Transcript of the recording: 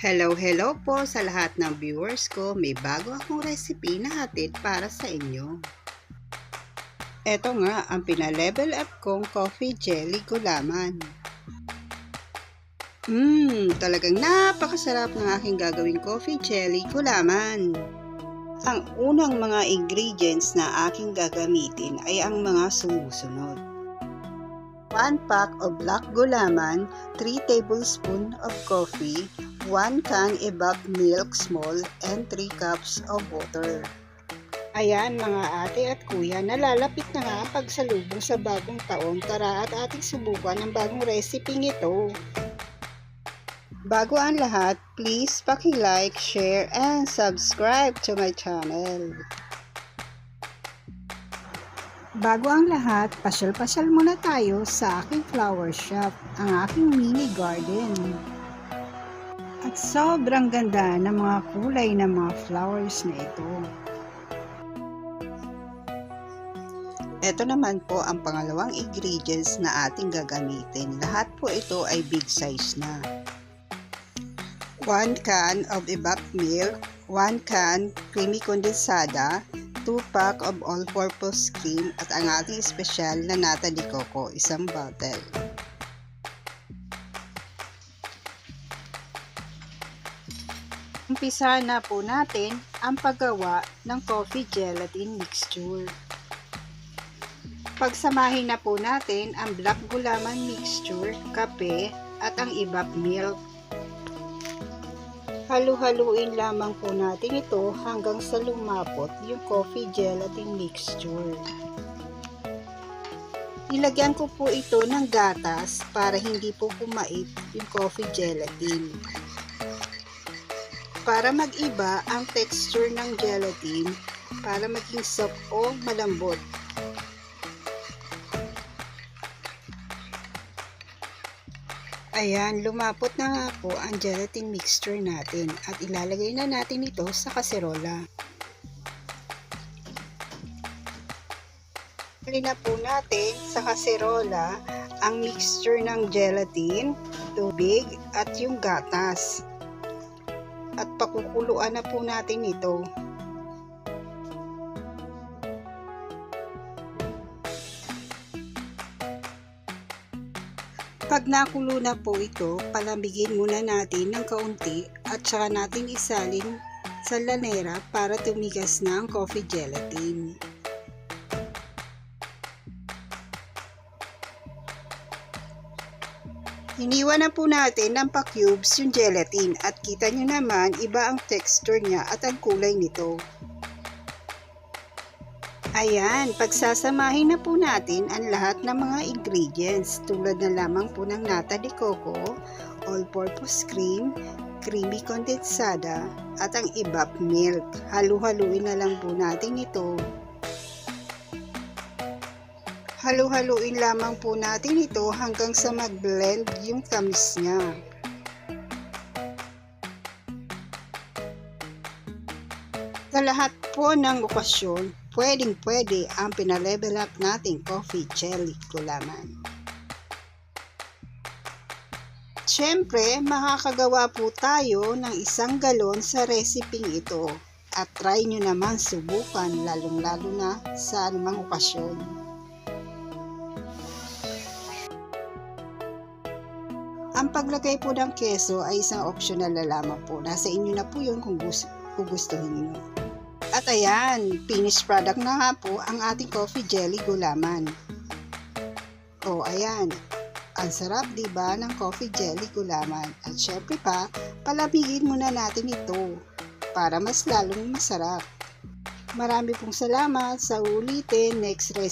Hello po sa lahat ng viewers ko. May bago akong recipe na hatid para sa inyo. Ito nga ang pina-level up kong coffee jelly gulaman. Talagang napakasarap ng aking gagawing coffee jelly gulaman. Ang unang mga ingredients na aking gagamitin ay ang mga sumusunod. 1 pack of black gulaman, 3 tablespoons of coffee, 1 can evap milk small, and 3 cups of water. Ayan mga ate at kuya, nalalapit na nga pagsalubong sa bagong taon. Tara at ating subukan ang bagong recipe ito. Bago ang lahat, please paki-like, share, and subscribe to my channel. Bago ang lahat, pasyal-pasyal muna tayo sa aking flower shop, ang aking mini garden. At sobrang ganda ng mga kulay ng mga flowers na ito. Ito naman po ang pangalawang ingredients na ating gagamitin. Lahat po ito ay big size na. 1 can of evap milk, 1 can creamy condensada, 2 pack of all-purpose cream at ang ating espesyal na nata de coco, isang bottle. Umpisa na po natin ang paggawa ng coffee gelatin mixture. Pagsamahin na po natin ang black gulaman mixture, kape at ang evap milk. Halu-haluin lamang po natin ito hanggang sa lumapot yung coffee gelatin mixture. Nilagyan ko po ito ng gatas para hindi po pumait yung coffee gelatin. Para mag-iba ang texture ng gelatin, para maging soft o malambot. Ayan, lumapot na nga po ang gelatin mixture natin at ilalagay na natin ito sa kaserola. Ilalagay na po natin sa kaserola ang mixture ng gelatin, tubig at yung gatas. At pakukuluan na po natin ito. Pag nakulo na po ito, palamigin muna natin ng kaunti at saka natin isalin sa lanera para tumigas na ang coffee gelatin. Iniwan na po natin ng pa-cubes yung gelatin at kita nyo naman iba ang texture niya at ang kulay nito. Ayan, pagsasamahin na po natin ang lahat ng mga ingredients tulad na lamang po ng nata de coco, all-purpose cream, creamy condensada at ang evap milk. Halu-haluin na lang po natin ito. Halu-haluin lamang po natin ito hanggang sa mag-blend yung tamis niya. Sa lahat po ng okasyon, pwedeng-pwede ang pina-level up nating coffee jelly gulaman. Siyempre, makakagawa po tayo ng 1 galon sa reseping ito at try nyo naman subukan lalong-lalo na sa anumang okasyon. Ang paglagay po ng keso ay isang optional na lamang po. Nasa inyo na po yun kung gustuhin nyo. At ayan, finished product na nga po ang ating coffee jelly gulaman. O ayan, ang sarap diba ng coffee jelly gulaman. At syempre pa, palamigin muna natin ito para mas lalong masarap. Marami pong salamat sa ulitin next recipe.